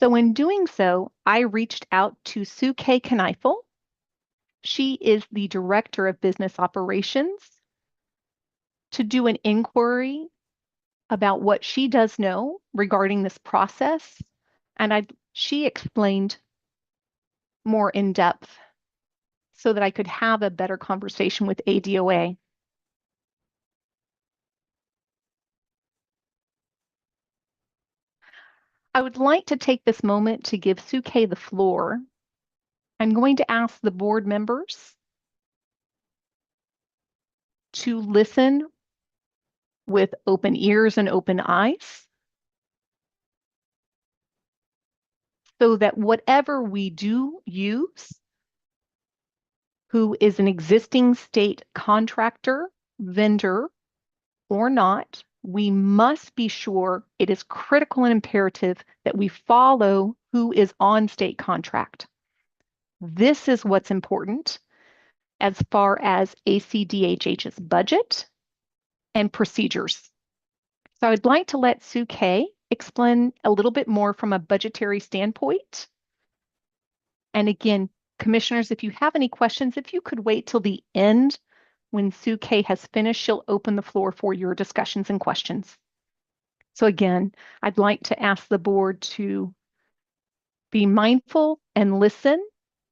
So in doing so, I reached out to Sue K. Kneifel. She is the Director of Business Operations to do an inquiry about what she does know regarding this process. And she explained more in depth so that I could have a better conversation with ADOA. I would like to take this moment to give Sue K the floor. I'm going to ask the board members to listen with open ears and open eyes so that whatever we do use, who is an existing state contractor, vendor, or not, we must be sure it is critical and imperative that we follow who is on state contract. This is what's important as far as ACDHH's budget and procedures. So I'd like to let Sue K explain a little bit more from a budgetary standpoint. And again, commissioners, if you have any questions, if you could wait till the end when Sue K has finished, she'll open the floor for your discussions and questions. So again, I'd like to ask the board to be mindful and listen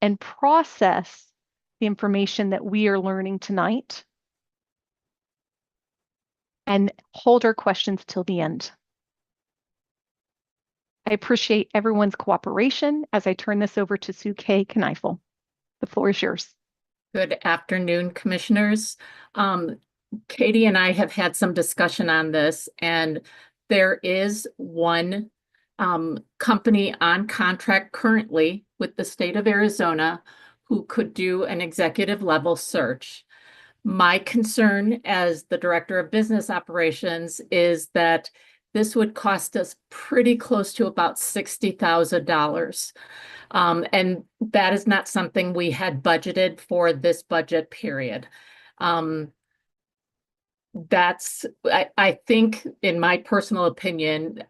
and process the information that we are learning tonight and hold our questions till the end. I appreciate everyone's cooperation as I turn this over to Sue K. Kneifel. The floor is yours. Good afternoon, commissioners. Katie and I have had some discussion on this, and there is one company on contract currently with the state of Arizona who could do an executive level search. My concern as the Director of Business Operations is that this would cost us pretty close to about $60,000. And that is not something we had budgeted for this budget period. I think, in my personal opinion,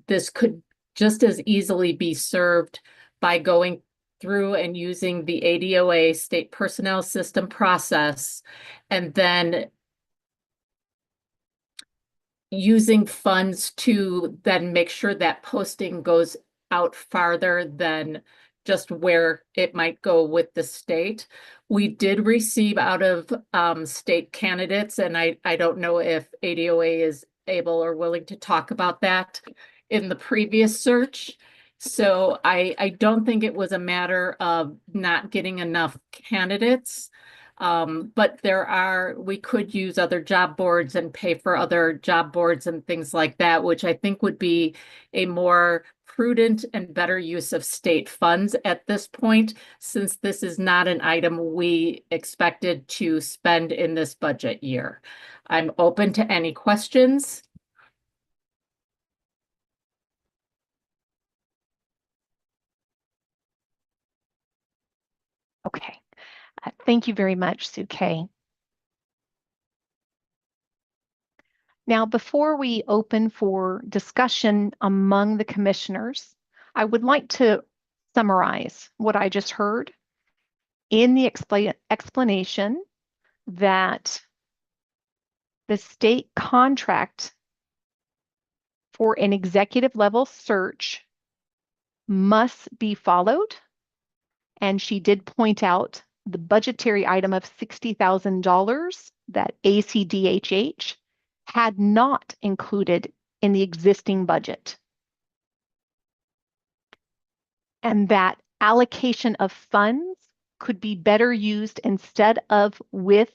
this could just as easily be served by going through and using the ADOA state personnel system process, and then using funds to then make sure that posting goes out farther than just where it might go with the state. We did receive out of state candidates, and I don't know if ADOA is able or willing to talk about that in the previous search. So I don't think it was a matter of not getting enough candidates. But we could use other job boards and pay for other job boards and things like that, which I think would be a more prudent and better use of state funds at this point, since this is not an item we expected to spend in this budget year. I'm open to any questions. Okay. Thank you very much, Sue K. Now, before we open for discussion among the commissioners, I would like to summarize what I just heard in the explanation that the state contract for an executive level search must be followed. And she did point out the budgetary item of $60,000 that ACDHH had not included in the existing budget. And that allocation of funds could be better used instead of with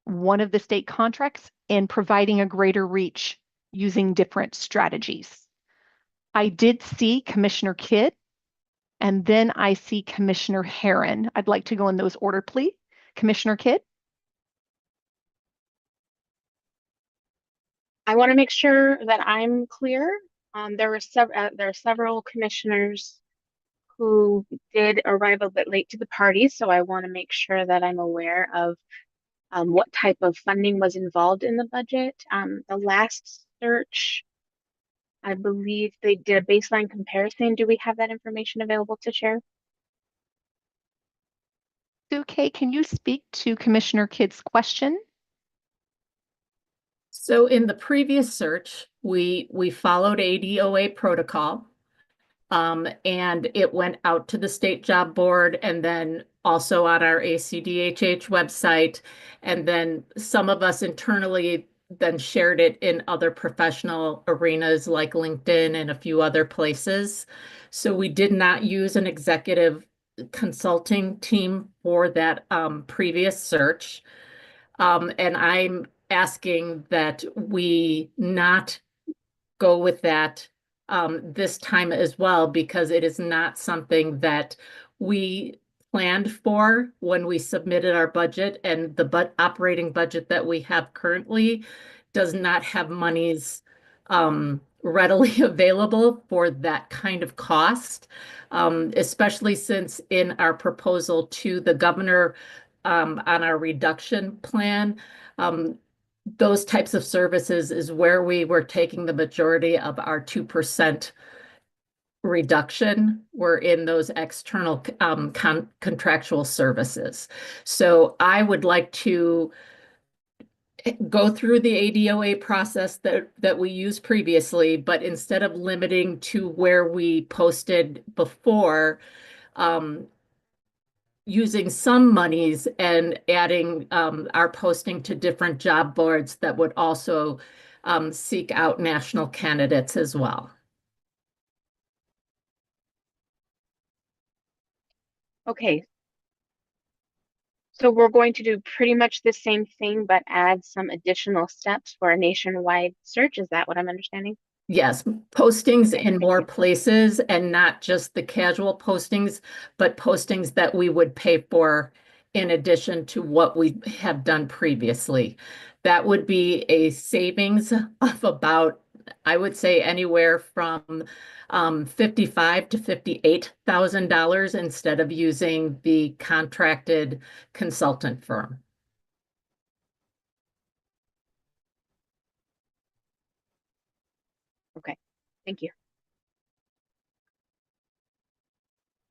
one of the state contracts in providing a greater reach using different strategies. I did see Commissioner Kidd, and then I see Commissioner Herron. I'd like to go in those order, please. Commissioner Kidd. I want to make sure that I'm clear. There are several commissioners who did arrive a bit late to the party, so I want to make sure that I'm aware of what type of funding was involved in the budget. The last search I believe they did a baseline comparison. Do we have that information available to share? Okay, can you speak to Commissioner Kidd's question? So in the previous search, we followed ADOA protocol. And it went out to the state job board and then also on our ACDHH website. And then some of us internally then shared it in other professional arenas like LinkedIn and a few other places. So we did not use an executive consulting team for that previous search. And I'm asking that we not go with that this time as well, because it is not something that we planned for when we submitted our budget, and the operating budget that we have currently does not have monies readily available for that kind of cost, especially since in our proposal to the governor on our reduction plan, those types of services is where we were taking the majority of our 2% reduction were in those external contractual services. So I would like to go through the ADOA process that we used previously, but instead of limiting to where we posted before, um, using some monies and adding our posting to different job boards that would also seek out national candidates as well. Okay, so we're going to do pretty much the same thing, but add some additional steps for a nationwide search. Is that what I'm understanding? Yes, postings Okay, in thank more you. places and not just the casual postings, but postings that we would pay for in addition to what we have done previously. That would be a savings of about, I would say, anywhere from 55 to $58,000 instead of using the contracted consultant firm. Okay, thank you.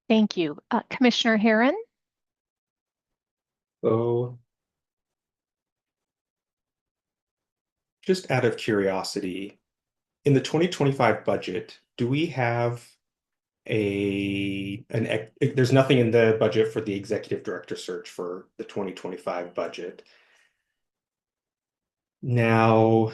Thank you. Commissioner Herron? So, just out of curiosity, in the 2025 budget, do we have there's nothing in the budget for the executive director search for the 2025 budget. Now,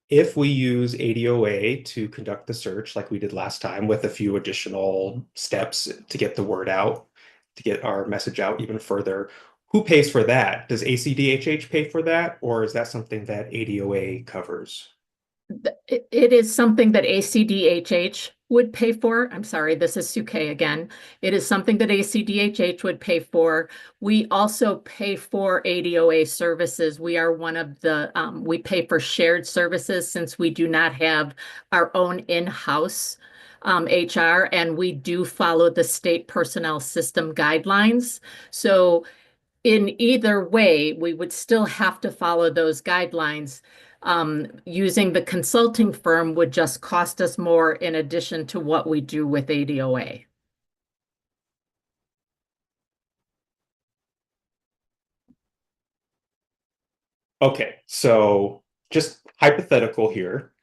if we use ADOA to conduct the search like we did last time with a few additional steps to get the word out, to get our message out even further, who pays for that? Does ACDHH pay for that, or is that something that ADOA covers? It is something that ACDHH would pay for. I'm sorry, this is Suke again. It is something that ACDHH would pay for. We also pay for ADOA services. We are one of the, we pay for shared services since we do not have our own in-house HR, and we do follow the state personnel system guidelines. So in either way, we would still have to follow those guidelines. Using the consulting firm would just cost us more in addition to what we do with ADOA. Okay, so just hypothetical here.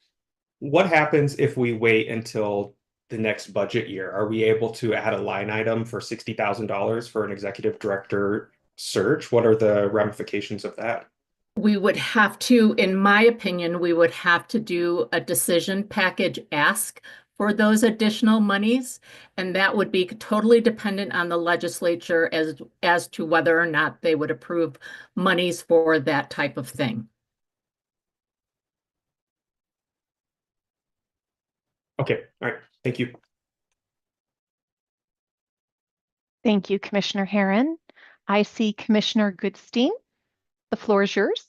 What happens if we wait until the next budget year? Are we able to add a line item for $60,000 for an executive director search? What are the ramifications of that? We would have to, in my opinion, we would have to do a decision package ask for those additional monies. And that would be totally dependent on the legislature as to whether or not they would approve monies for that type of thing. Okay, all right, thank you. Thank you, Commissioner Herron. I see Commissioner Goodstein. The floor is yours.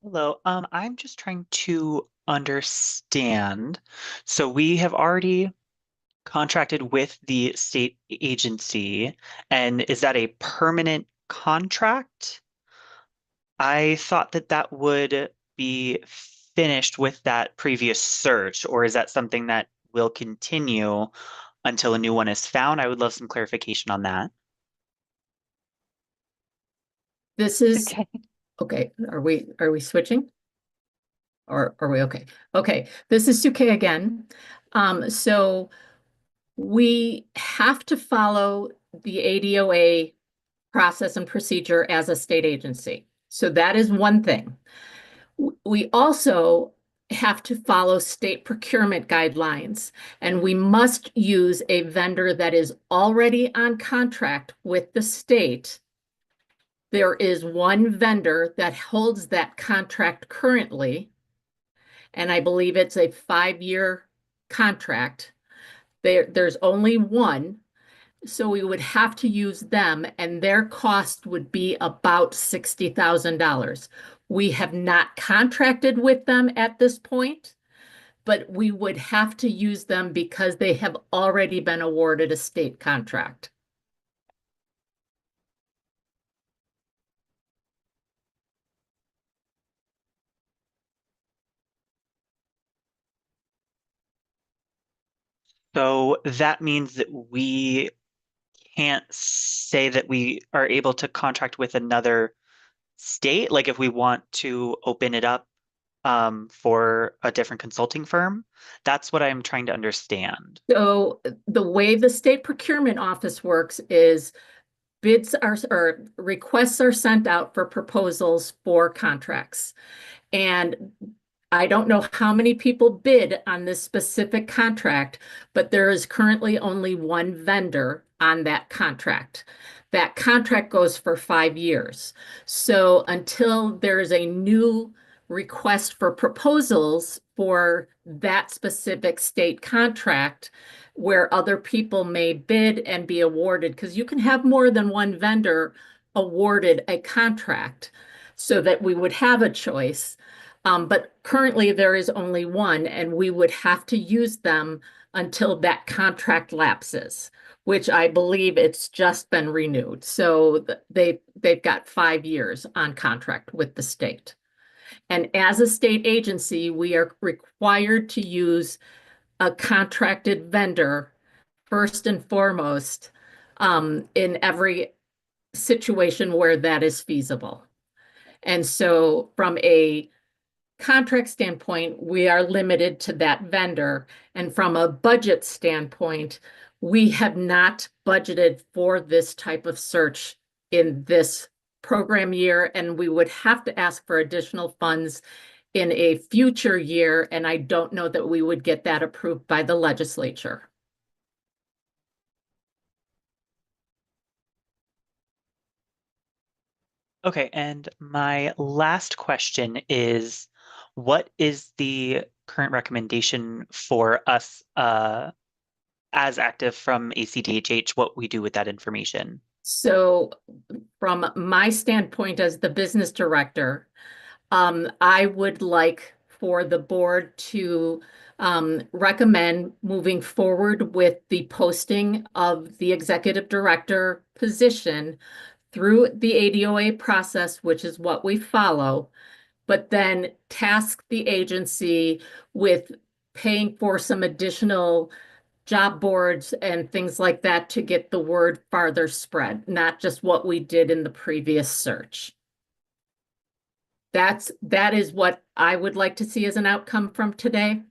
Hello, I'm just trying to understand. So we have already contracted with the state agency, and is that a permanent contract? I thought that that would be finished with that previous search, or is that something that will continue until a new one is found? I would love some clarification on that. This is, Okay. okay, are we switching? Or are we okay? Okay, this is Suke again. So we have to follow the ADOA process and procedure as a state agency. So that is one thing. We also have to follow state procurement guidelines, and we must use a vendor that is already on contract with the state. There is one vendor that holds that contract currently, and I believe it's a 5-year contract. There's only one, so we would have to use them, and their cost would be about $60,000. We have not contracted with them at this point, but we would have to use them because they have already been awarded a state contract. So that means that we can't say that we are able to contract with another state, like if we want to open it up for a different consulting firm. That's what I'm trying to understand. So the way the state procurement office works is bids are, or requests are sent out for proposals for contracts. And I don't know how many people bid on this specific contract, but there is currently only one vendor on that contract. That contract goes for 5 years. So until there is a new request for proposals for that specific state contract, where other people may bid and be awarded, because you can have more than one vendor awarded a contract so that we would have a choice. But currently there is only one, and we would have to use them until that contract lapses, which I believe it's just been renewed. So they've got 5 years on contract with the state. And as a state agency, we are required to use a contracted vendor first and foremost, in every situation where that is feasible. And so from a contract standpoint, we are limited to that vendor. And from a budget standpoint, we have not budgeted for this type of search in this program year, and we would have to ask for additional funds in a future year, and I don't know that we would get that approved by the legislature. Okay, and my last question is, what is the current recommendation for us as active from ACDHH, what we do with that information? So from my standpoint as the business director, I would like for the board to recommend moving forward with the posting of the executive director position through the ADOA process, which is what we follow, but then task the agency with paying for some additional job boards and things like that to get the word farther spread, not just what we did in the previous search. That is what I would like to see as an outcome from today.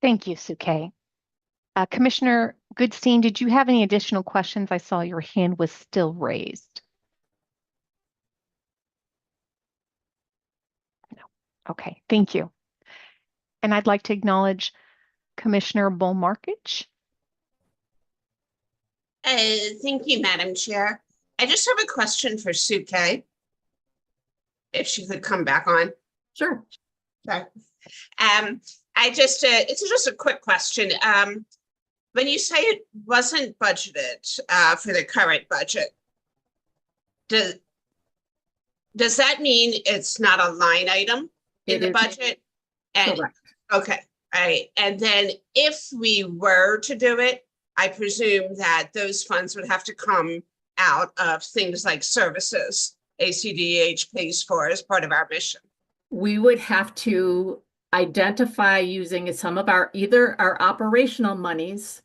Thank you, Suke. Commissioner Goodstein, did you have any additional questions? I saw your hand was still raised. No. Okay, thank you. And I'd like to acknowledge Commissioner Bolmarkich. Thank you, Madam Chair. I just have a question for Suke, if she could come back on. Sure. Okay. It's just a quick question. When you say it wasn't budgeted for the current budget, does that mean it's not a line item in the budget? And Correct. okay, Right, and then if we were to do it, I presume that those funds would have to come out of things like services ACDH pays for as part of our mission. We would have to identify using some of our, either our operational monies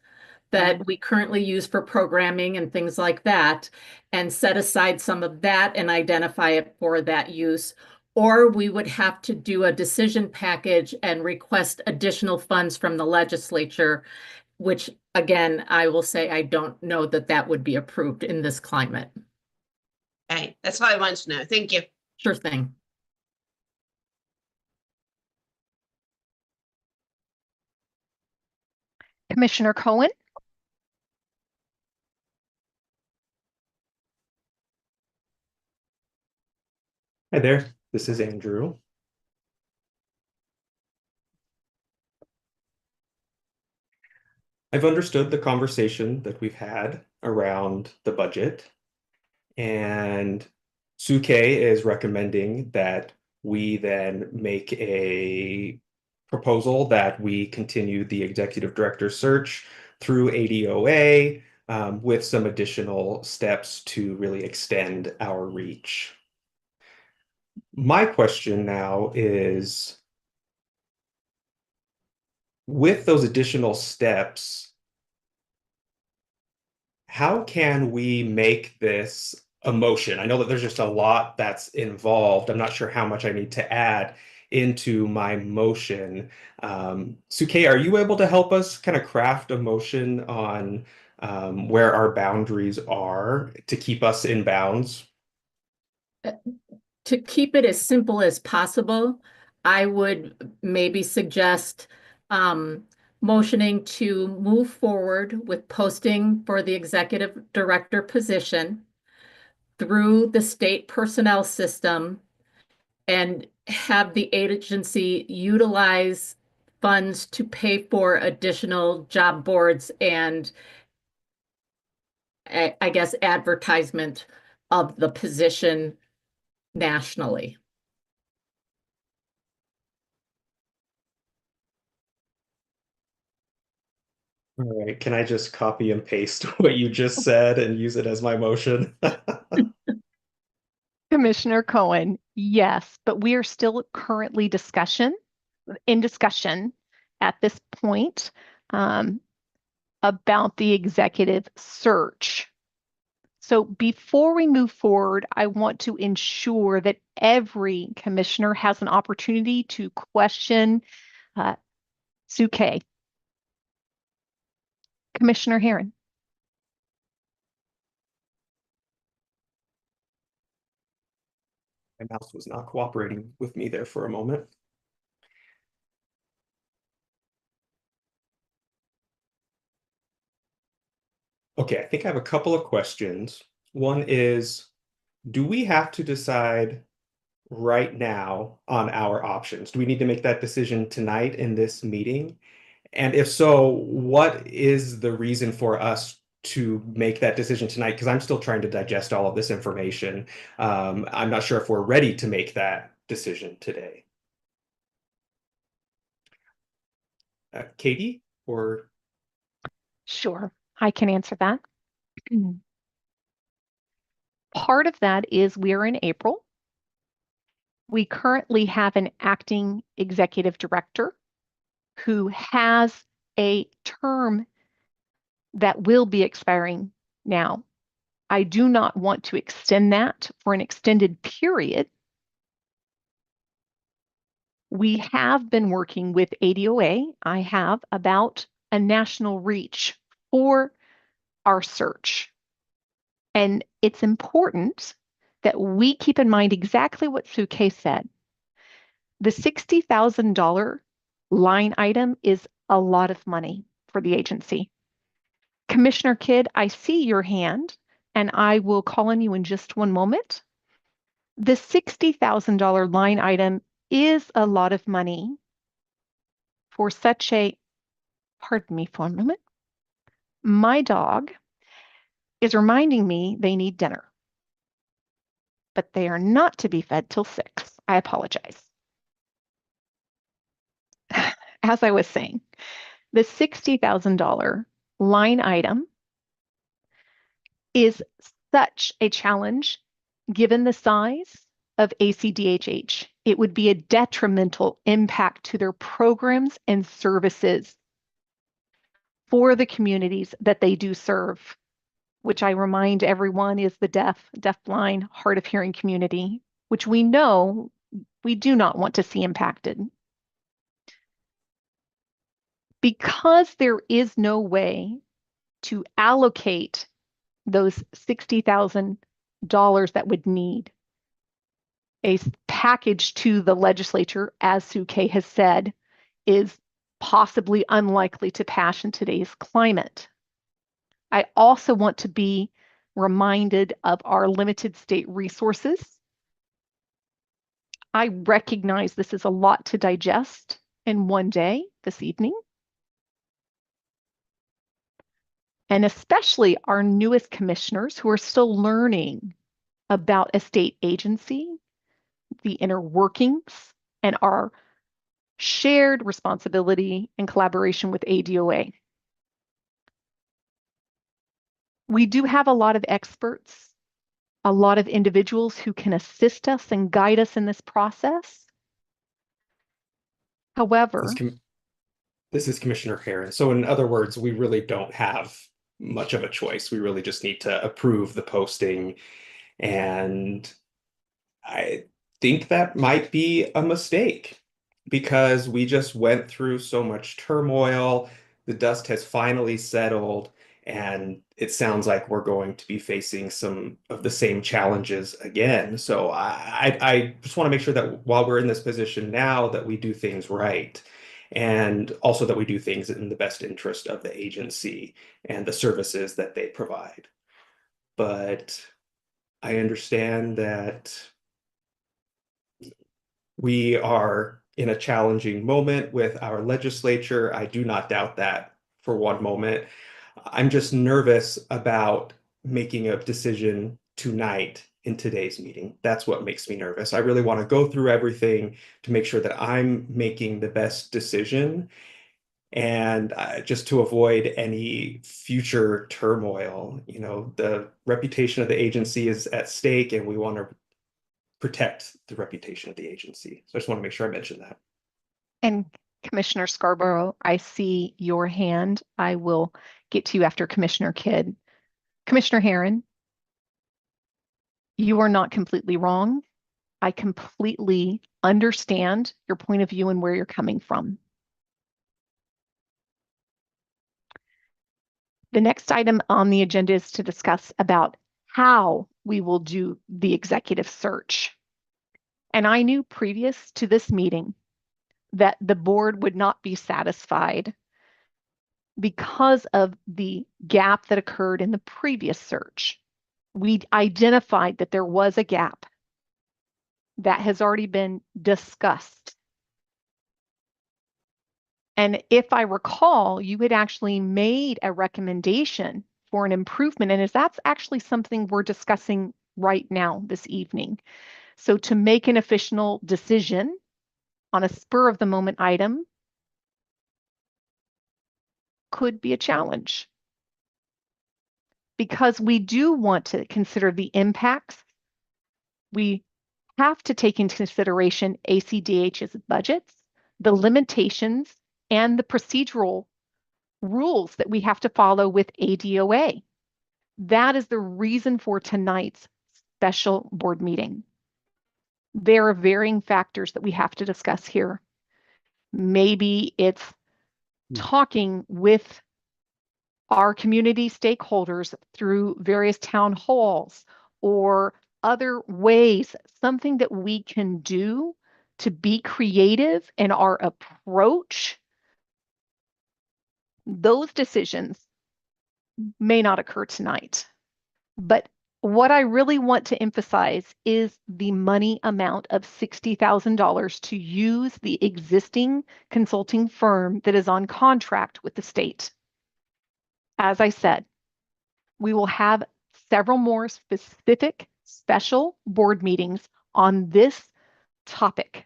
that we currently use for programming and things like that, and set aside some of that and identify it for that use. Or we would have to do a decision package and request additional funds from the legislature, which again, I will say, I don't know that that would be approved in this climate. Okay, that's all I wanted to know. Thank you. Sure thing. Commissioner Cohen? Hi there, this is Andrew. I've understood the conversation that we've had around the budget, and Suke is recommending that we then make a proposal that we continue the executive director search through ADOA with some additional steps to really extend our reach. My question now is, with those additional steps, how can we make this a motion? I know that there's just a lot that's involved. I'm not sure how much I need to add into my motion. Suke, are you able to help us kind of craft a motion on where our boundaries are to keep us in bounds? To keep it as simple as possible, I would maybe suggest motioning to move forward with posting for the executive director position through the state personnel system and have the agency utilize funds to pay for additional job boards and I guess advertisement of the position nationally. All right, can I just copy and paste what you just said and use it as my motion? Commissioner Cohen, yes, but we are still currently in discussion at this point about the executive search. So before we move forward, I want to ensure that every commissioner has an opportunity to question Suke. Commissioner Herron. My mouse was not cooperating with me there for a moment. Okay, I think I have a couple of questions. One is, do we have to decide right now on our options? Do we need to make that decision tonight in this meeting? And if so, what is the reason for us to make that decision tonight? Because I'm still trying to digest all of this information. I'm not sure if we're ready to make that decision today. Katie, or? Sure, I can answer that. Part of that is we're in April. We currently have an acting executive director who has a term that will be expiring now. I do not want to extend that for an extended period. We have been working with ADOA. I have about a national reach for our search. And it's important that we keep in mind exactly what Suke said. The $60,000 line item is a lot of money for the agency. Commissioner Kidd, I see your hand, and I will call on you in just one moment. The $60,000 line item is a lot of money for such a, pardon me for a moment. My dog is reminding me they need dinner, but they are not to be fed till 6. I apologize. as I was saying, the $60,000 line item is such a challenge given the size of ACDHH. It would be a detrimental impact to their programs and services for the communities that they do serve, which I remind everyone is the deaf, deafblind, hard of hearing community, which we know we do not want to see impacted. Because there is no way to allocate those $60,000 that would need a package to the legislature, as Sue Kay has said, is possibly unlikely to pass in today's climate. I also want to be reminded of our limited state resources. I recognize this is a lot to digest in one day this evening. And especially our newest commissioners who are still learning about a state agency, the inner workings, and our shared responsibility and collaboration with ADOA. We do have a lot of experts, a lot of individuals who can assist us and guide us in this process. However, This is Commissioner Herron. So in other words, we really don't have much of a choice. We really just need to approve the posting. And I think that might be a mistake because we just went through so much turmoil. The dust has finally settled, and it sounds like we're going to be facing some of the same challenges again. So I just want to make sure that while we're in this position now, that we do things right. And also that we do things in the best interest of the agency and the services that they provide. But I understand that we are in a challenging moment with our legislature. I do not doubt that for one moment. I'm just nervous about making a decision tonight in today's meeting. That's what makes me nervous. I really want to go through everything to make sure that I'm making the best decision and just to avoid any future turmoil. You know, the reputation of the agency is at stake, and we want to protect the reputation of the agency. So I just want to make sure I mention that. and Commissioner Scarborough, I see your hand. I will get to you after Commissioner Kidd. Commissioner Herron, you are not completely wrong. I completely understand your point of view and where you're coming from. The next item on the agenda is to discuss about how we will do the executive search. And I knew previous to this meeting that the board would not be satisfied because of the gap that occurred in the previous search. We identified that there was a gap that has already been discussed. And if I recall, you had actually made a recommendation for an improvement, and that's actually something we're discussing right now this evening. So to make an official decision on a spur of the moment item could be a challenge because we do want to consider the impacts. We have to take into consideration ACDH's budgets, the limitations, and the procedural rules that we have to follow with ADOA. That is the reason for tonight's special board meeting. There are varying factors that we have to discuss here. Maybe it's talking with our community stakeholders through various town halls or other ways, something that we can do to be creative in our approach. Those decisions may not occur tonight, but what I really want to emphasize is the money amount of $60,000 to use the existing consulting firm that is on contract with the state. As I said, we will have several more specific special board meetings on this topic.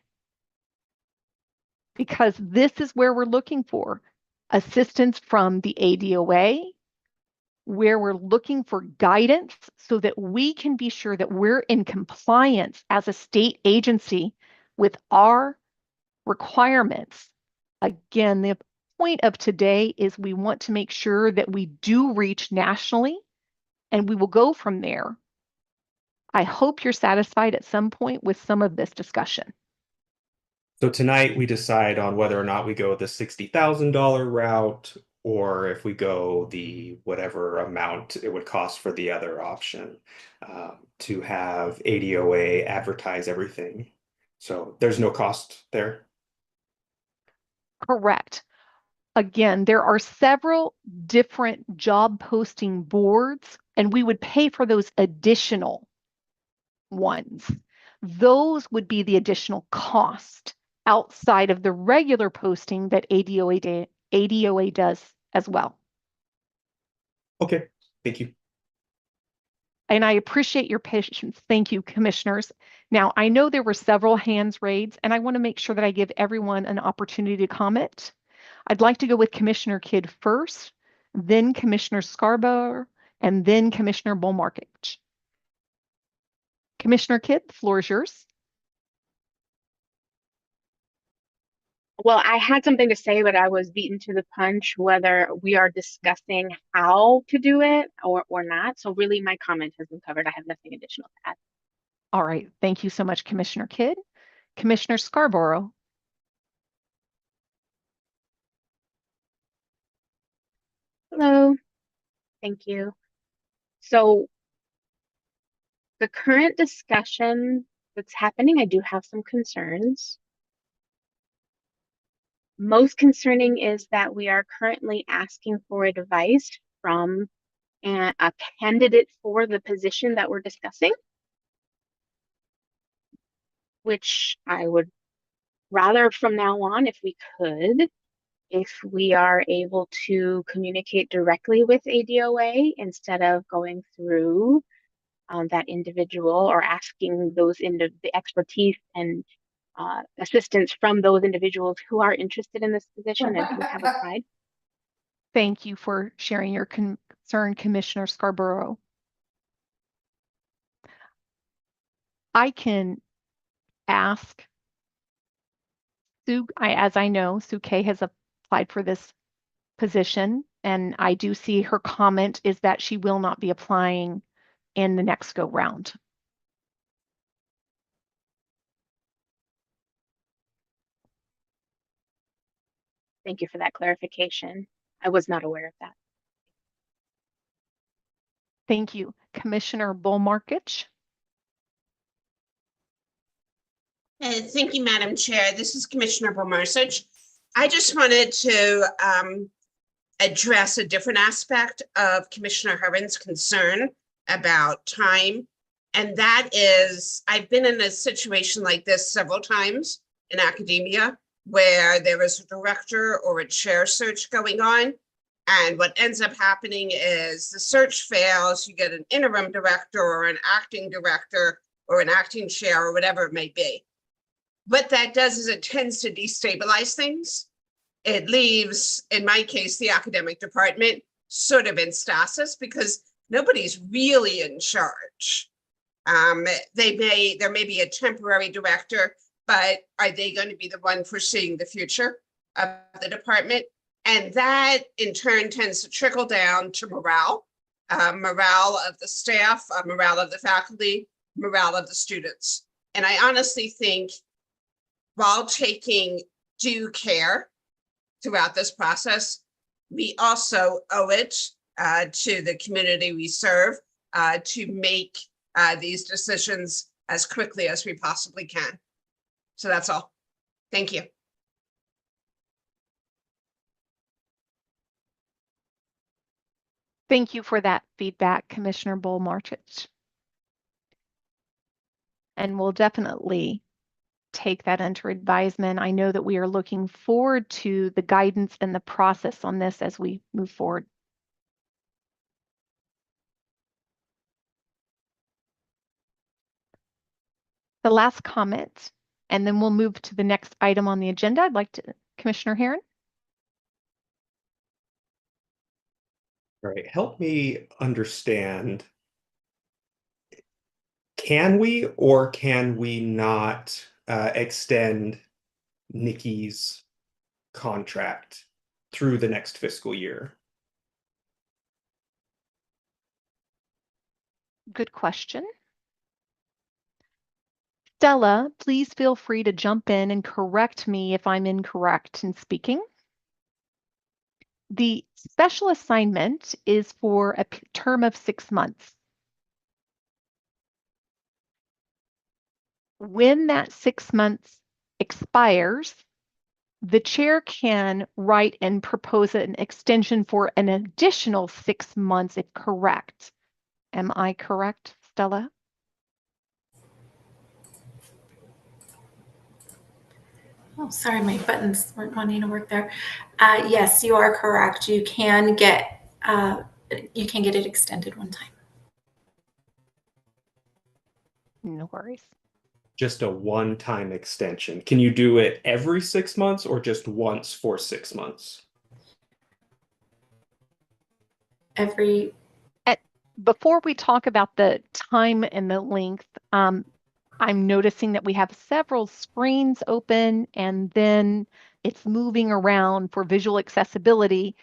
because this is where we're looking for assistance from the ADOA, where we're looking for guidance so that we can be sure that we're in compliance as a state agency with our requirements. Again, the point of today is we want to make sure that we do reach nationally, and we will go from there. I hope you're satisfied at some point with some of this discussion. So tonight we decide on whether or not we go the $60,000 route or if we go the whatever amount it would cost for the other option to have ADOA advertise everything. So there's no cost there. Correct. Again, there are several different job posting boards, and we would pay for those additional ones. Those would be the additional cost outside of the regular posting that ADOA does as well. Okay, thank you. And I appreciate your patience. Thank you, commissioners. Now, I know there were several hands raised, and I want to make sure that I give everyone an opportunity to comment. I'd like to go with Commissioner Kidd first, then Commissioner Scarborough, and then Commissioner Bullmarkich. Commissioner Kidd, the floor is yours. Well, I had something to say, but I was beaten to the punch whether we are discussing how to do it or not. So really my comment has been covered. I have nothing additional to add. All right, thank you so much, Commissioner Kidd. Commissioner Scarborough. Hello, thank you. So the current discussion that's happening, I do have some concerns. Most concerning is that we are currently asking for advice from a candidate for the position that we're discussing, which I would rather from now on, if we could, if we are able to communicate directly with ADOA instead of going through that individual or asking the expertise and assistance from those individuals who are interested in this position and who have applied. Thank you for sharing your concern, Commissioner Scarborough. I can ask Sue, as I know, Sue K has applied for this position, and I do see her comment is that she will not be applying in the next go round. Thank you for that clarification. I was not aware of that. Thank you. Commissioner Bullmarkich. Thank you, Madam Chair. This is Commissioner Bomersich. I just wanted to address a different aspect of Commissioner Herron's concern about time. And that is, I've been in a situation like this several times in academia where there is a director or a chair search going on. And what ends up happening is the search fails, you get an interim director or an acting director or an acting chair or whatever it may be. What that does is it tends to destabilize things. It leaves, in my case, the academic department sort of in stasis because nobody's really in charge. There may be a temporary director, but are they going to be the one foreseeing the future of the department? And that in turn tends to trickle down to morale of the staff, morale of the faculty, morale of the students. And I honestly think while taking due care throughout this process, we also owe it to the community we serve to make these decisions as quickly as we possibly can. So that's all. Thank you. Thank you for that feedback, Commissioner Bullmarkich. And we'll definitely take that under advisement. I know that we are looking forward to the guidance and the process on this as we move forward. The last comment, and then we'll move to the next item on the agenda. I'd like to, Commissioner Herron. All right, help me understand. Can we or can we not extend Nikki's contract through the next fiscal year? Good question. Stella, please feel free to jump in and correct me if I'm incorrect in speaking. The special assignment is for a term of 6 months. When that 6 months expires, the chair can write and propose an extension for an additional 6 months if correct. Am I correct, Stella? Oh, sorry, my buttons weren't wanting to work there. Yes, you are correct. You can get it extended one time. No worries. Just a one-time extension. Can you do it every 6 months or just once for 6 months? Before we talk about the time and the length, I'm noticing that we have several screens open and then it's moving around for visual accessibility.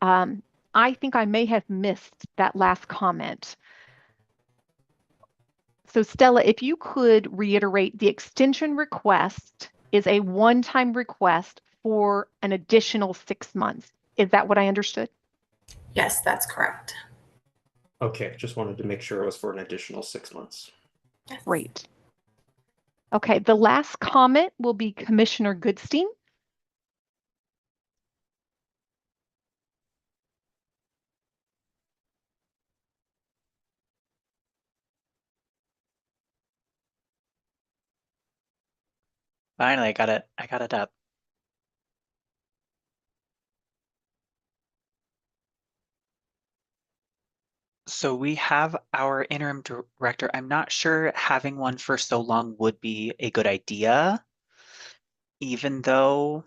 I think I may have missed that last comment. So Stella, if you could reiterate, the extension request is a one-time request for an additional 6 months. Is that what I understood? Yes, that's correct. Okay, just wanted to make sure it was for an additional 6 months. Yes. Great. Okay, the last comment will be Commissioner Goodstein. Finally, I got it up. So we have our interim director. I'm not sure having one for so long would be a good idea, even though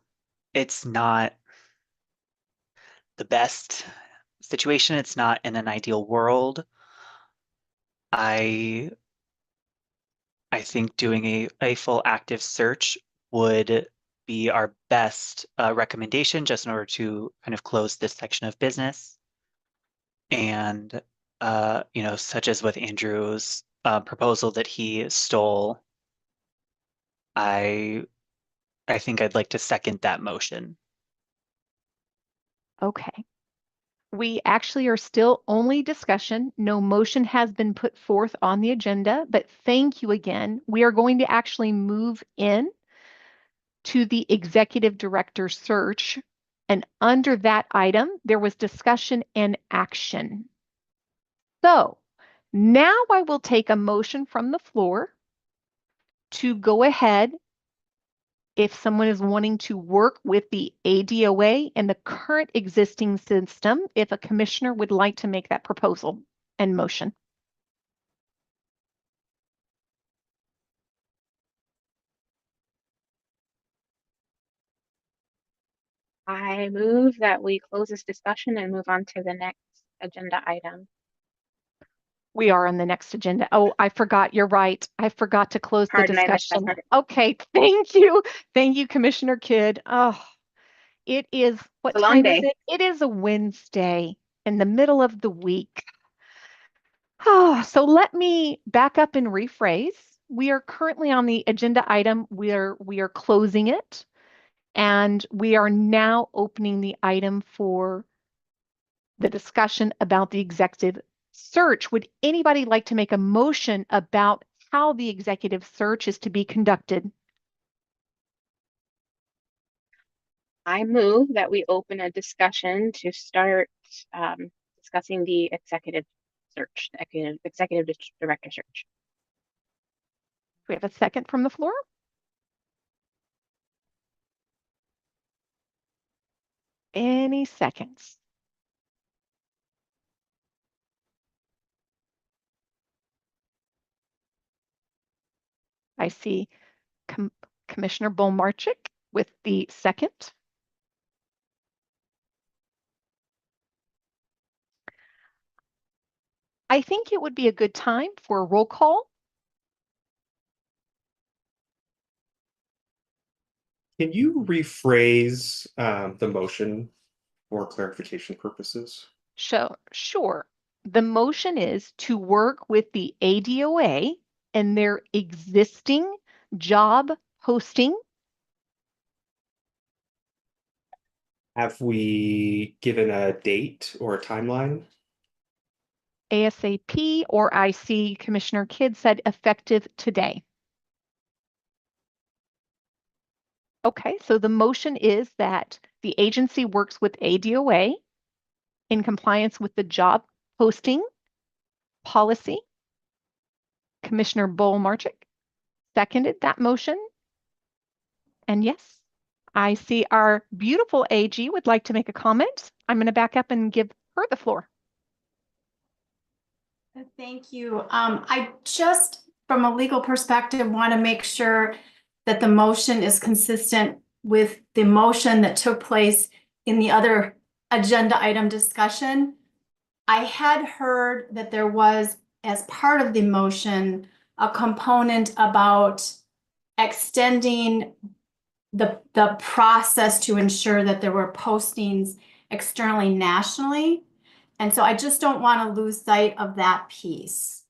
it's not the best situation. It's not in an ideal world. I think doing a full active search would be our best recommendation just in order to kind of close this section of business. And you know, such as with Andrew's proposal that he stole, I think I'd like to second that motion. Okay. We actually are still only discussion. No motion has been put forth on the agenda, but thank you again. We are going to actually move in to the executive director search. And under that item, there was discussion and action. So now I will take a motion from the floor to go ahead if someone is wanting to work with the ADOA and the current existing system, if a commissioner would like to make that proposal and motion. I move that we close this discussion and move on to the next agenda item. We are on the next agenda. Oh, I forgot. You're right. I forgot to close the Pardon, I missed that discussion. part. Okay, thank you. Thank you, Commissioner Kidd. Oh, it is, what It's a long time is day. it? It is a Wednesday in the middle of the week. Oh, so let me back up and rephrase. We are currently on the agenda item. We are closing it, and we are now opening the item for the discussion about the executive search. Would anybody like to make a motion about how the executive search is to be conducted? I move that we open a discussion to start discussing the executive search, the executive director search. We have a second from the floor. Any seconds? I see Commissioner Bolmarchik with the second. I think it would be a good time for a roll call. Can you rephrase the motion for clarification purposes? Sure. The motion is to work with the ADOA and their existing job posting. Have we given a date or a timeline? ASAP, or I see Commissioner Kidd said effective today. Okay, so the motion is that the agency works with ADOA in compliance with the job posting policy. Commissioner Bolmarchik seconded that motion. And yes, I see our beautiful AG would like to make a comment. I'm going to back up and give her the floor. Thank you. I just, from a legal perspective, want to make sure that the motion is consistent with the motion that took place in the other agenda item discussion. I had heard that there was, as part of the motion, a component about extending the process to ensure that there were postings externally nationally. And so I just don't want to lose sight of that piece.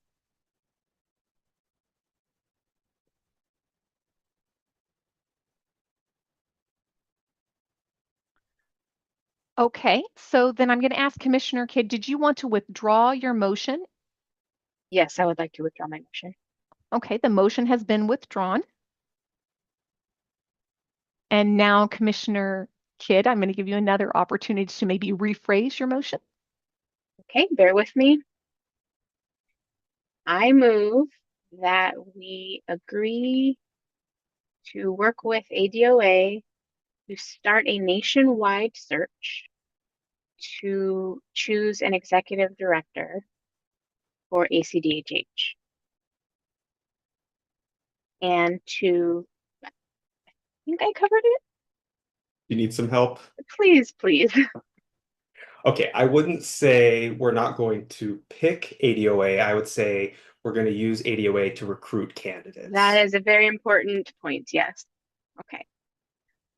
Okay, so then I'm going to ask Commissioner Kidd, did you want to withdraw your motion? Yes, I would like to withdraw my motion. Okay, the motion has been withdrawn. And now, Commissioner Kidd, I'm going to give you another opportunity to maybe rephrase your motion. Okay, bear with me. I move that we agree to work with ADOA to start a nationwide search to choose an executive director for ACDHH. And I think I covered it. You need some help? Please. Okay, I wouldn't say we're not going to pick ADOA. I would say we're going to use ADOA to recruit candidates. That is a very important point, yes. Okay.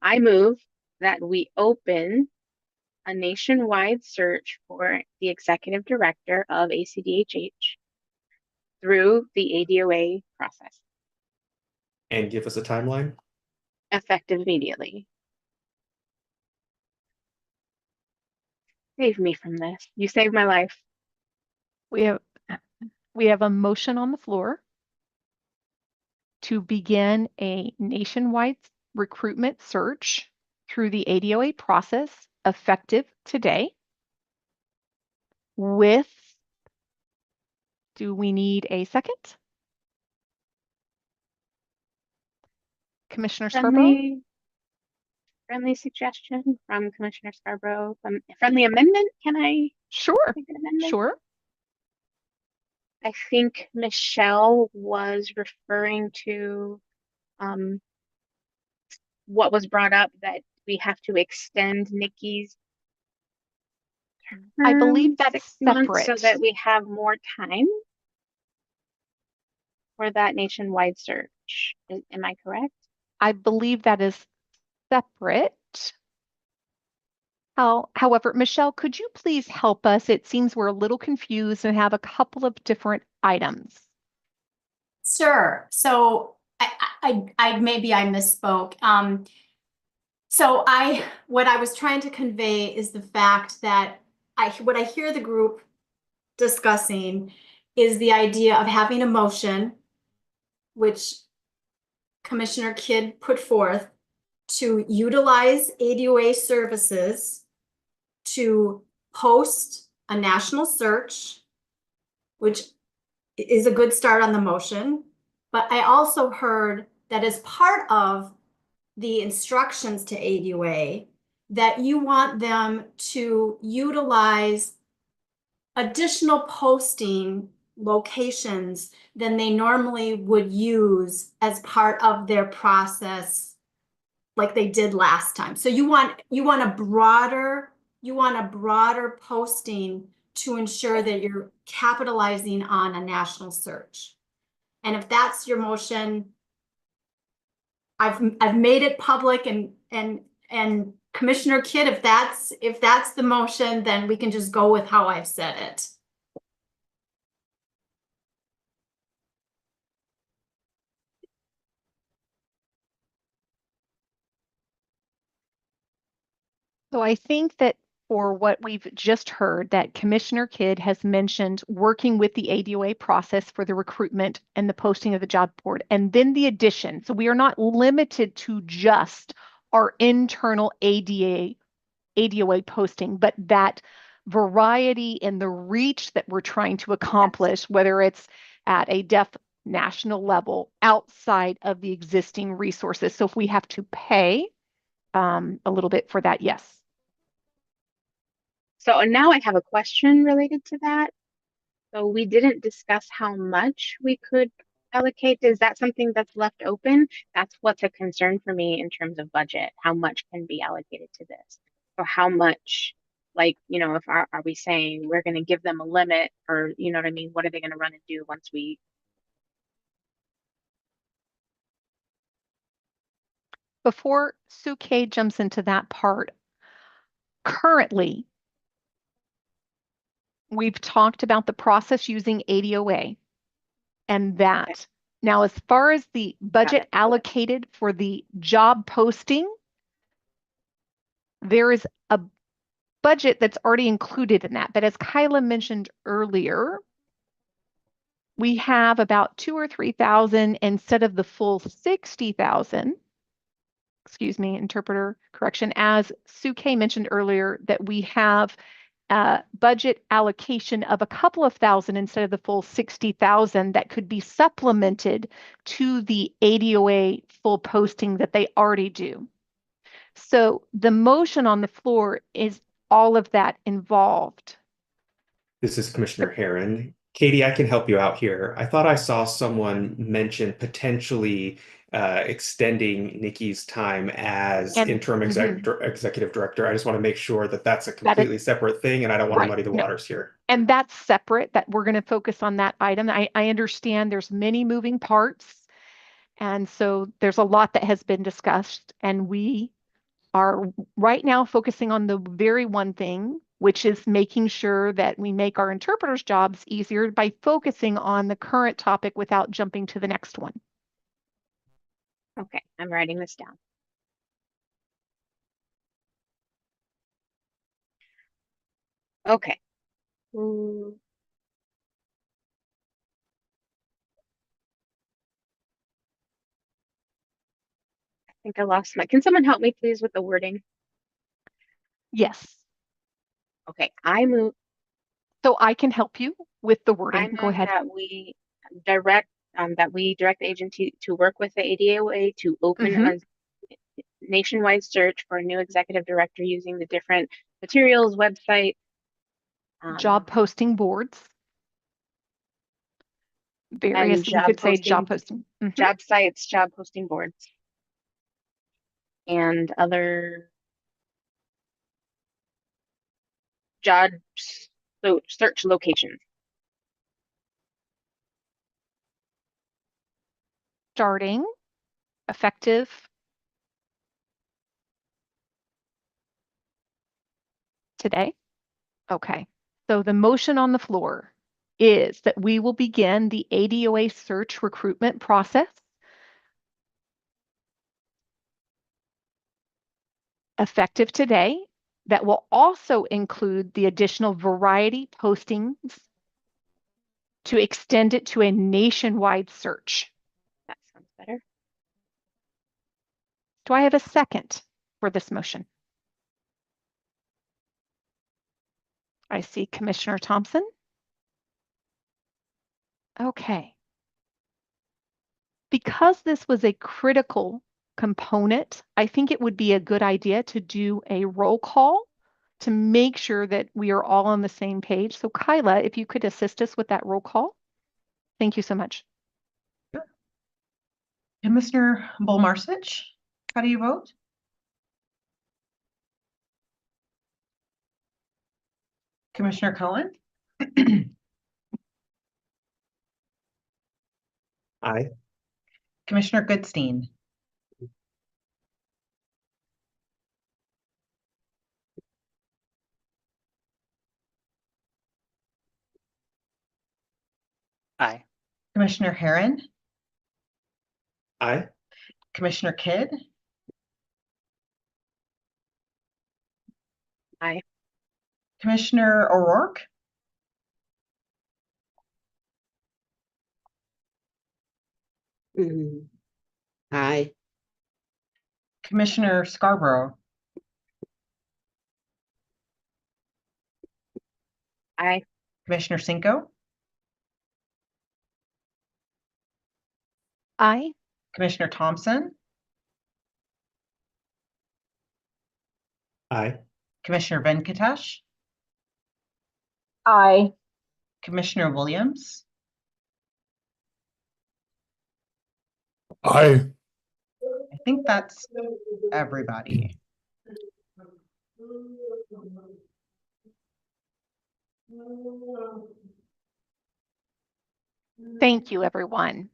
I move that we open a nationwide search for the executive director of ACDHH through the ADOA process, And give us a timeline? effective immediately. Save me from this. You saved my life. We have a motion on the floor to begin a nationwide recruitment search through the ADOA process effective today do we need a second? Commissioner Scarborough? Friendly suggestion from Commissioner Scarborough. Friendly amendment, can I? Sure, make an amendment? sure. I think Michelle was referring to what was brought up, that we have to extend Nikki's I believe term that's 6 months so separate. that we have more time for that nationwide search. Am I correct? I believe that is separate. However, Michelle, could you please help us? It seems we're a little confused and have a couple of different items. Sure. So I maybe I misspoke. So what I was trying to convey is the fact that what I hear the group discussing is the idea of having a motion, which Commissioner Kidd put forth, to utilize ADOA services to post a national search, which is a good start on the motion. But I also heard that as part of the instructions to ADOA, that you want them to utilize additional posting locations than they normally would use as part of their process like they did last time. So you want a broader posting to ensure that you're capitalizing on a national search. And if that's your motion, I've made it public, and Commissioner Kidd, if that's the motion, then we can just go with how I've said it. So I think that for what we've just heard, that Commissioner Kidd has mentioned working with the ADOA process for the recruitment and the posting of the job board, and then the addition. So we are not limited to just our internal ADOA posting, but that variety and the reach that we're trying to accomplish, whether it's at a deaf national level outside of the existing resources. So if we have to pay a little bit for that, yes. So now I have a question related to that. So we didn't discuss how much we could allocate. Is that something that's left open? That's what's a concern for me in terms of budget. How much can be allocated to this? Or how much, like, if are we saying we're going to give them a limit, or you know what I mean? What are they going to run and do once we? Before Suke jumps into that part, currently, we've talked about the process using ADOA and that. Okay. Now, as far as the budget allocated for the job posting, there is a budget that's already included in that. But as Kyla mentioned earlier, we have about 2,000 or 3,000 instead of the full 60,000. Excuse me, interpreter correction. As Suke mentioned earlier, that we have budget allocation of a couple of thousand instead of the full 60,000 that could be supplemented to the ADOA full posting that they already do. So the motion on the floor is all of that involved. This is Commissioner Herron. Katie, I can help you out here. I thought I saw someone mention potentially extending Nikki's time as interim executive director. I just want to make sure that that's a completely separate thing, and I don't want to muddy the waters here. And that's separate, that we're going to focus on that item. I understand there's many moving parts, and so there's a lot that has been discussed, and we are right now focusing on the very one thing, which is making sure that we make our interpreters' jobs easier by focusing on the current topic without jumping to the next one. Okay, I'm writing this down. Okay. I think I lost can someone help me please with the wording? Yes. Okay, I move. So I can help you with the wording. I move Go ahead. that we direct the agency to work with the ADOA to open a nationwide search for a new executive director using the different materials, website, job posting boards. Various, you could say job posting. Job sites, job posting boards, and other job search locations. Starting effective today. Okay. So the motion on the floor is that we will begin the ADOA search recruitment process effective today. That will also include the additional variety postings to extend it to a nationwide search. That sounds better. Do I have a second for this motion? I see Commissioner Thompson. Okay. Because this was a critical component, I think it would be a good idea to do a roll call to make sure that we are all on the same page. So Kyla, if you could assist us with that roll call. Thank you so much. Commissioner Bolmarsich, how do you vote? Commissioner Cohen? Aye. Commissioner Goodstein? Aye. Commissioner Herron? Aye. Commissioner Kidd? Aye. Commissioner O'Rourke? Aye. Commissioner Scarborough? Aye. Commissioner Cinco? Aye. Commissioner Thompson? Aye. Commissioner Venkatesh? Aye. Commissioner Williams? Aye. I think that's everybody. Thank you, everyone.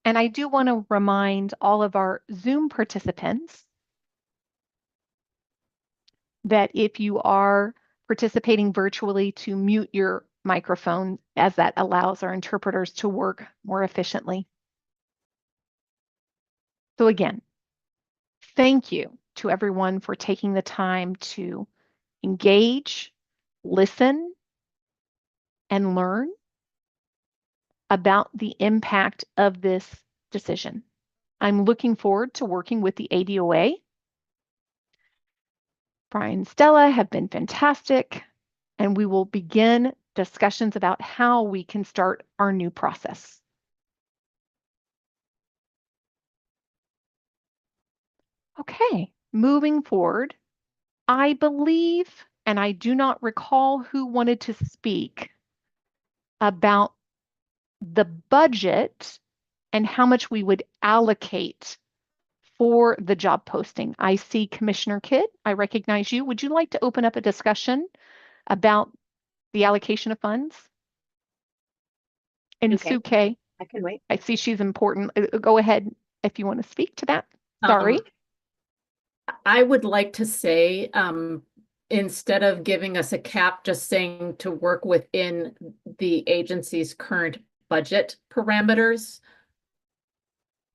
And I do want to remind all of our Zoom participants that if you are participating virtually, to mute your microphone, as that allows our interpreters to work more efficiently. So again, thank you to everyone for taking the time to engage, listen, and learn about the impact of this decision. I'm looking forward to working with the ADOA. Brian and Stella have been fantastic, and we will begin discussions about how we can start our new process. Okay, moving forward, I believe, and I do not recall who wanted to speak about the budget and how much we would allocate for the job posting. I see Commissioner Kidd. I recognize you. Would you like to open up a discussion about the allocation of funds? And Okay. Sue K, I can wait. I see she's important. Go ahead if you want to speak to that. Sorry. I would like to say, instead of giving us a cap, just saying to work within the agency's current budget parameters.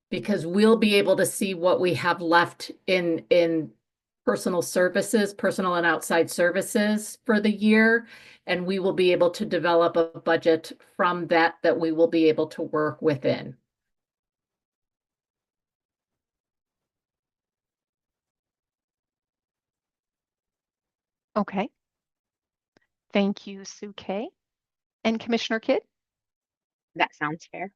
Because we'll be able to see what we have left in personal services, personal and outside services for the year. And we will be able to develop a budget from that we will be able to work within. Okay. Thank you, Sue K. And Commissioner Kidd? That sounds fair.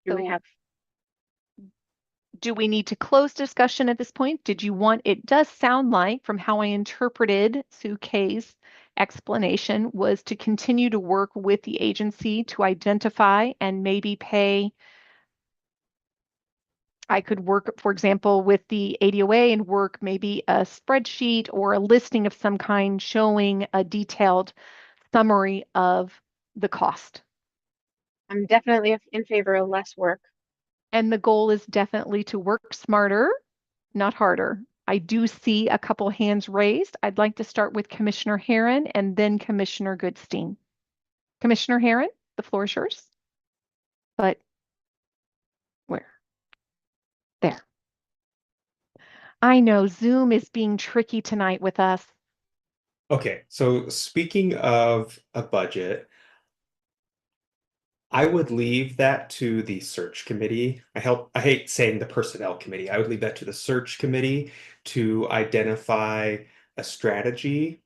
Do we So- have, Do we need to close discussion at this point? Did you want, it does sound like from how I interpreted Sue K's explanation was to continue to work with the agency to identify and maybe pay. I could work, for example, with the ADOA and work maybe a spreadsheet or a listing of some kind showing a detailed summary of the cost. I'm definitely in favor of less work. And the goal is definitely to work smarter, not harder. I do see a couple hands raised. I'd like to start with Commissioner Herron and then Commissioner Goodstein. Commissioner Herron, the floor is yours. But where? There. I know Zoom is being tricky tonight with us. Okay, so speaking of a budget, I would leave that to the search committee. I hate saying the personnel committee. I would leave that to the search committee to identify a strategy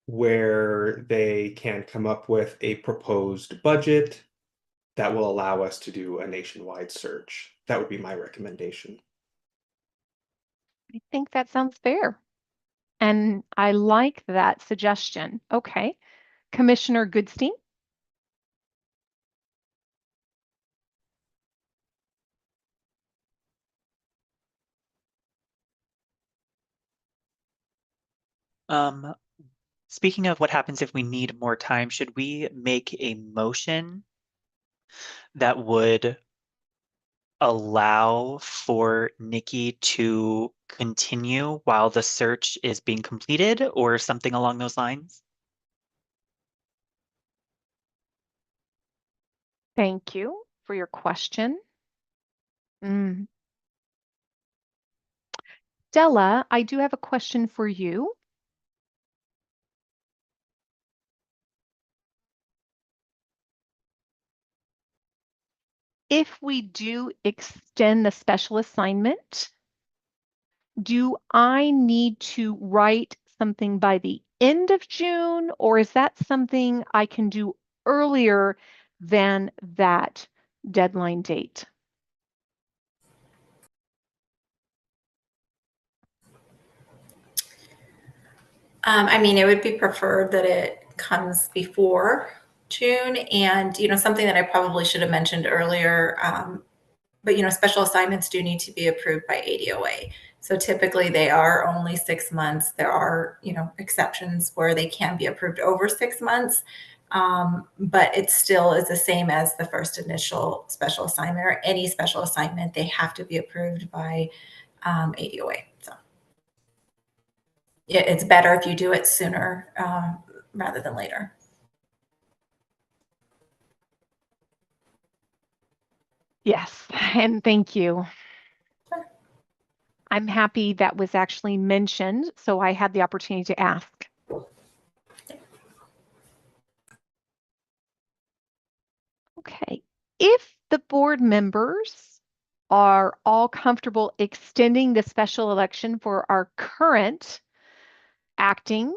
where they can come up with a proposed budget that will allow us to do a nationwide search. That would be my recommendation. I think that sounds fair. And I like that suggestion. Okay. Commissioner Goodstein? Um, Speaking of what happens if we need more time, should we make a motion that would allow for Nikki to continue while the search is being completed or something along those lines? Thank you for your question. Stella, I do have a question for you. If we do extend the special assignment, do I need to write something by the end of June, or is that something I can do earlier than that deadline date? I mean, it would be preferred that it comes before June. And, something that I probably should have mentioned earlier, but, special assignments do need to be approved by ADOA. So typically they are only 6 months. There are, exceptions where they can be approved over 6 months. But it still is the same as the first initial special assignment or any special assignment. They have to be approved by ADOA. So it's better if you do it sooner rather than later. Yes, and thank you. I'm happy that was actually mentioned, so I had the opportunity to ask. Okay, if the board members are all comfortable extending the special election for our current acting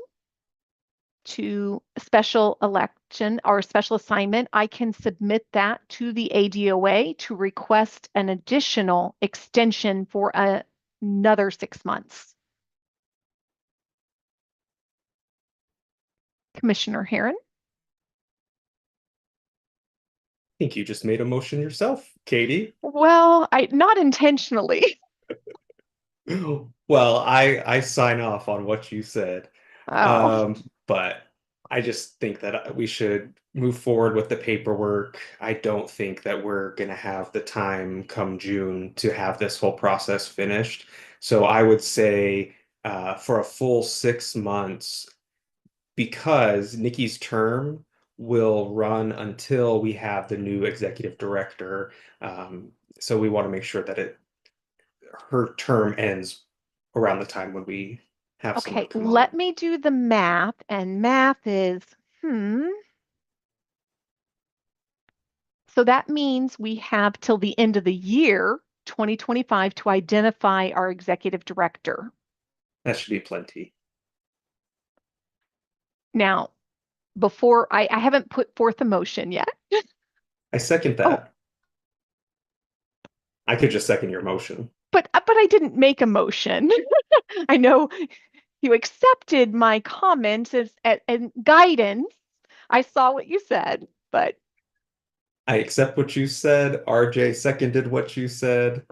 to special election or special assignment, I can submit that to the ADOA to request an additional extension for another 6 months. Commissioner Herron? I think you just made a motion yourself, Katie. Well, not intentionally. Well, I sign off on what you said. Oh, But I just think that we should move forward with the paperwork. I don't think that we're going to have the time come June to have this whole process finished. So I would say for a full 6 months, because Nikki's term will run until we have the new executive director. So we want to make sure that her term ends around the time when we have someone okay. come Let on. me do the math, and math is, So that means we have till the end of the year, 2025, to identify our executive director. That should be plenty. Now, before I haven't put forth a motion yet. I second Oh, that. I could just second your motion. but I didn't make a motion. I know you accepted my comment and guidance. I saw what you said, but I accept what you said. RJ seconded what you said.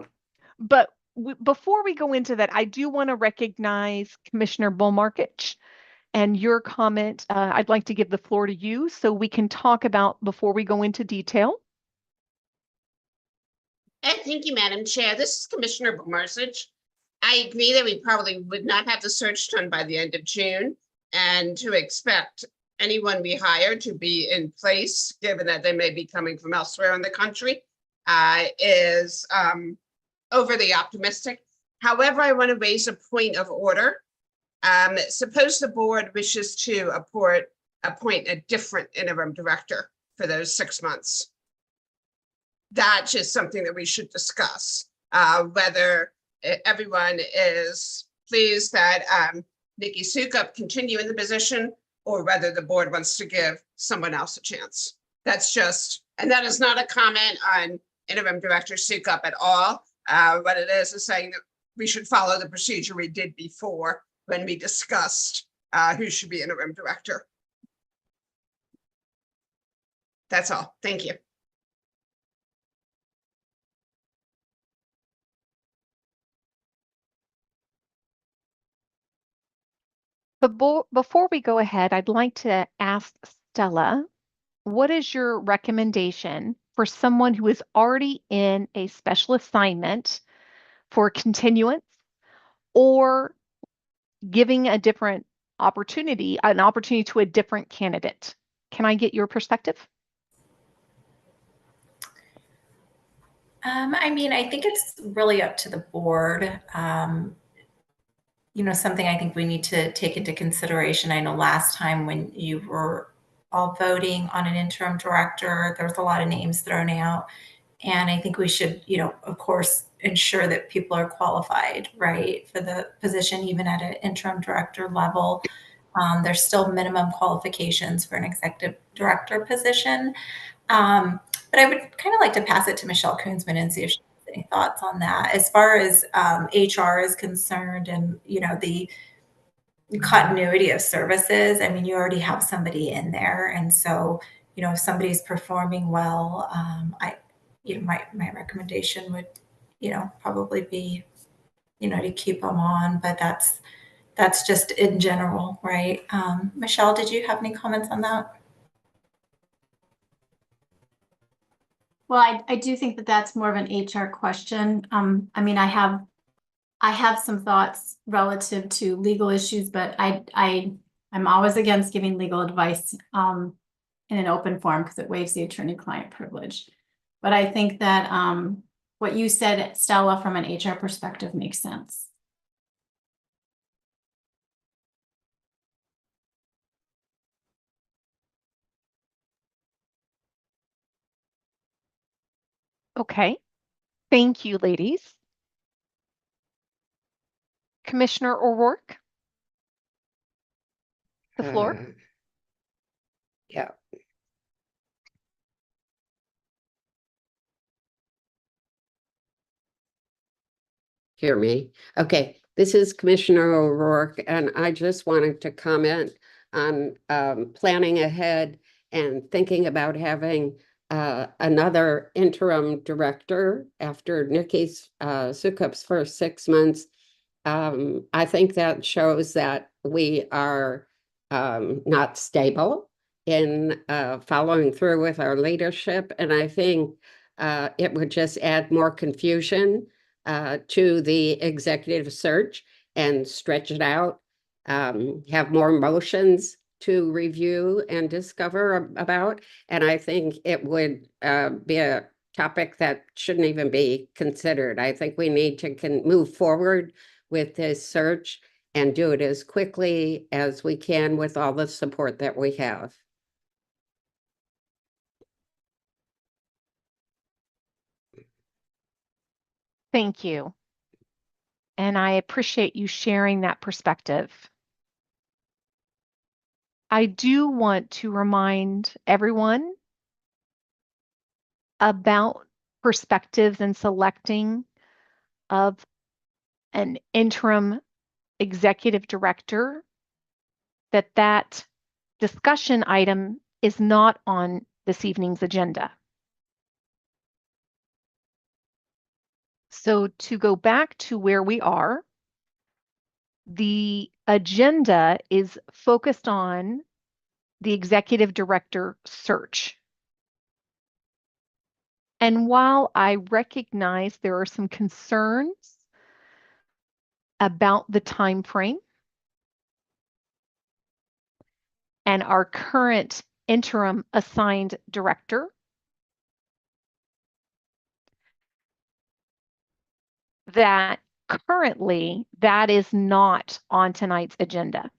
before we go into that, I do want to recognize Commissioner Bullmarkich and your comment. I'd like to give the floor to you so we can talk about before we go into detail. Thank you, Madam Chair. This is Commissioner Bomarsich. I agree that we probably would not have the search done by the end of June, and to expect anyone we hire to be in place, given that they may be coming from elsewhere in the country, is overly optimistic. However, I want to raise a point of order. Suppose the board wishes to appoint a different interim director for those 6 months. That's just something that we should discuss, whether everyone is pleased that Nikki Sukup continue in the position, or whether the board wants to give someone else a chance. That's just, and that is not a comment on interim director Sukup at all. What it is saying that we should follow the procedure we did before, when we discussed who should be interim director. That's all. Thank you. But before we go ahead, I'd like to ask Stella, what is your recommendation for someone who is already in a special assignment for continuance or giving a different opportunity, an opportunity to a different candidate? Can I get your perspective? I mean, I think it's really up to the board. You know, something I think we need to take into consideration. I know last time when you were all voting on an interim director, there was a lot of names thrown out. And I think we should, you know, of course, ensure that people are qualified, right, for the position, even at an interim director level. There's still minimum qualifications for an executive director position. But I would kind of like to pass it to Michelle Koonsman and see if she has any thoughts on that. As far as HR is concerned and, you know, the continuity of services, I mean, you already have somebody in there. And so, you know, if somebody's performing well, my recommendation would, you know, probably be, you know, to keep them on, but that's just in general, right? Michelle, did you have any comments on that? Well, I do think that that's more of an HR question. I mean, I have some thoughts relative to legal issues, but I'm always against giving legal advice in an open forum because it waives the attorney-client privilege. But I think that what you said, Stella, from an HR perspective makes sense. Okay. Thank you, ladies. Commissioner O'Rourke, the floor. Yeah. Hear me? Okay, this is Commissioner O'Rourke, and I just wanted to comment on planning ahead and thinking about having another interim director after Nikki's Sukup's first 6 months. I think that shows that we are not stable in following through with our leadership, and I think it would just add more confusion to the executive search and stretch it out, have more motions to review and discover about. And I think it would be a topic that shouldn't even be considered. I think we need to move forward with this search and do it as quickly as we can with all the support that we have. Thank you. And I appreciate you sharing that perspective. I do want to remind everyone about perspectives and selecting of an interim executive director, that discussion item is not on this evening's agenda. So to go back to where we are, the agenda is focused on the executive director search. And while I recognize there are some concerns about the time frame and our current interim assigned director, that currently that is not on tonight's agenda.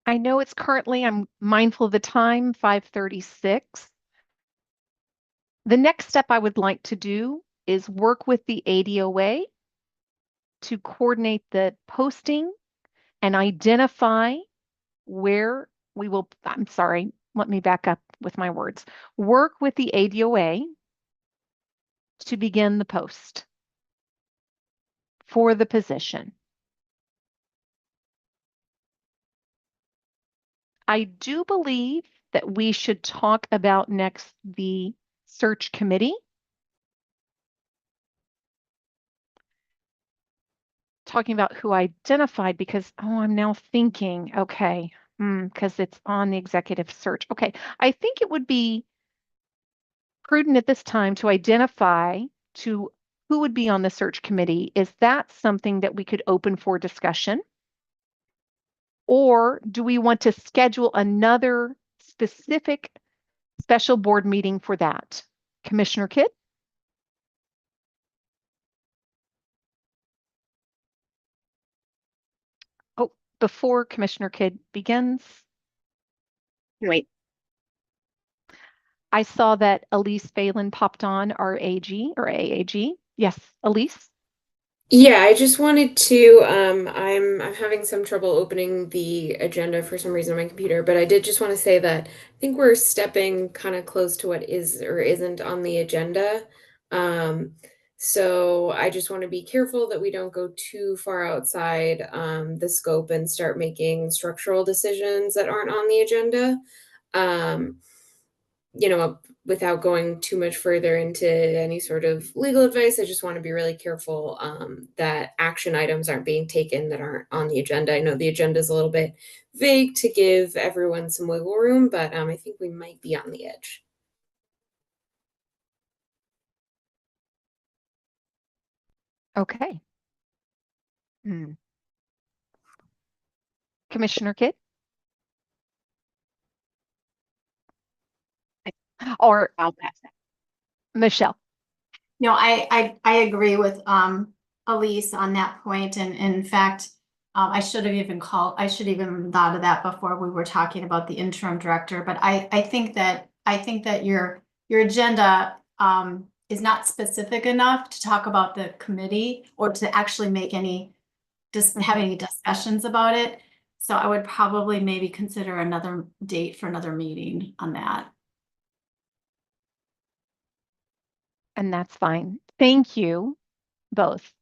I know it's currently, I'm mindful of the time, 5:36. The next step I would like to do is work with the ADOA to coordinate the posting and identify where we will, I'm sorry, let me back up with my words. Work with the ADOA to begin the post for the position. I do believe that we should talk about next the search committee. Talking about who identified because, oh, I'm now thinking, okay, because it's on the executive search. Okay, I think it would be prudent at this time to identify to who would be on the search committee. Is that something that we could open for discussion? Or do we want to schedule another specific special board meeting for that? Commissioner Kidd? Oh, before Commissioner Kidd begins, Wait, I saw that Elise Phelan popped on, our AG or AAG. Yes, Elise. Yeah, I just wanted to I'm having some trouble opening the agenda for some reason on my computer, but I did just want to say that I think we're stepping kind of close to what is or isn't on the agenda. So I just want to be careful that we don't go too far outside the scope and start making structural decisions that aren't on the agenda. Um, Without going too much further into any sort of legal advice, I just want to be really careful that action items aren't being taken that aren't on the agenda. I know the agenda is a little bit vague to give everyone some wiggle room, but I think we might be on the edge. Okay. Commissioner Kidd? Or I'll pass that. Michelle? No, I agree with Elise on that point, and in fact, I should have even thought of that before we were talking about the interim director. But I think that your agenda is not specific enough to talk about the committee or to actually make any have any discussions about it. So I would probably maybe consider another date for another meeting on that. And that's fine. Thank you both.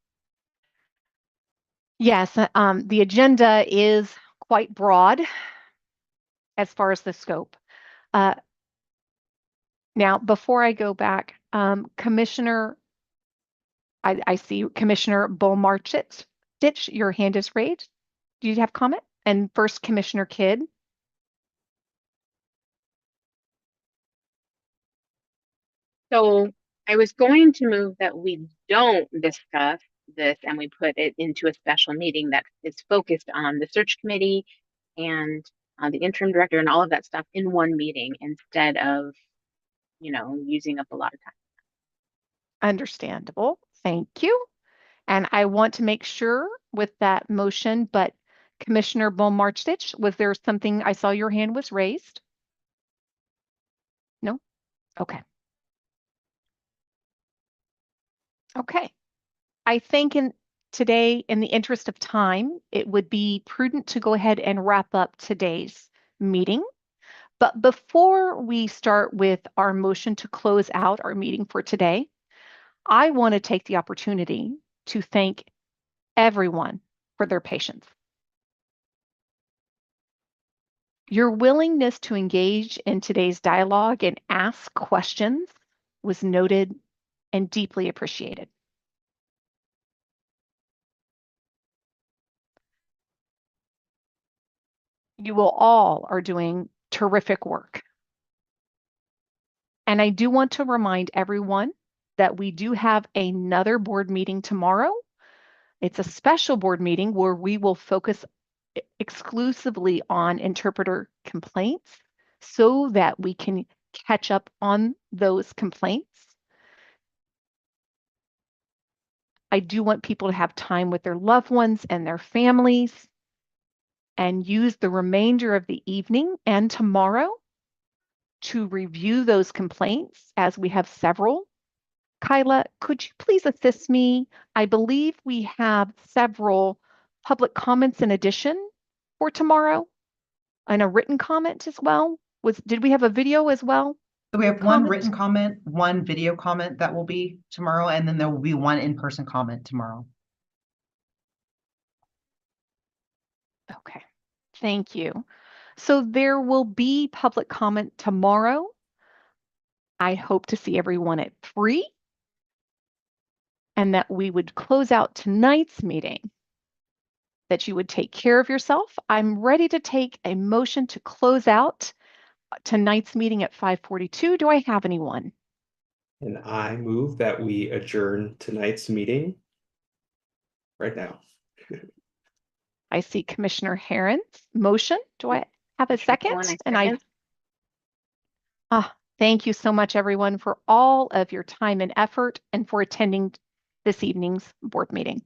Yes, the agenda is quite broad as far as the scope. Now, before I go back, Commissioner, I see Commissioner Bolmarchit, your hand is raised. Do you have comment? And first, Commissioner Kidd. So I was going to move that we don't discuss this and we put it into a special meeting that is focused on the search committee and the interim director and all of that stuff in one meeting instead of, using up a lot of time. Understandable. Thank you. And I want to make sure with that motion, but Commissioner Bolmarchit, was there something, I saw your hand was raised? No? Okay. Okay. I think today, in the interest of time, it would be prudent to go ahead and wrap up today's meeting. But before we start with our motion to close out our meeting for today, I want to take the opportunity to thank everyone for their patience. Your willingness to engage in today's dialogue and ask questions was noted and deeply appreciated. You all are doing terrific work. And I do want to remind everyone that we do have another board meeting tomorrow. It's a special board meeting where we will focus exclusively on interpreter complaints so that we can catch up on those complaints. I do want people to have time with their loved ones and their families and use the remainder of the evening and tomorrow to review those complaints as we have several. Kyla, could you please assist me? I believe we have several public comments in addition for tomorrow? And a written comment as well? Did we have a video as well? So we have one Comment? written comment, one video comment that will be tomorrow, and then there will be one in-person comment tomorrow. Okay, thank you. So there will be public comment tomorrow. I hope to see everyone at 3, and that we would close out tonight's meeting, that you would take care of yourself. I'm ready to take a motion to close out tonight's meeting at 5:42. Do I have anyone? And I move that we adjourn tonight's meeting right now. I see Commissioner Herron's motion. Do I have a second? Thank you so much, everyone, for all of your time and effort and for attending this evening's board meeting.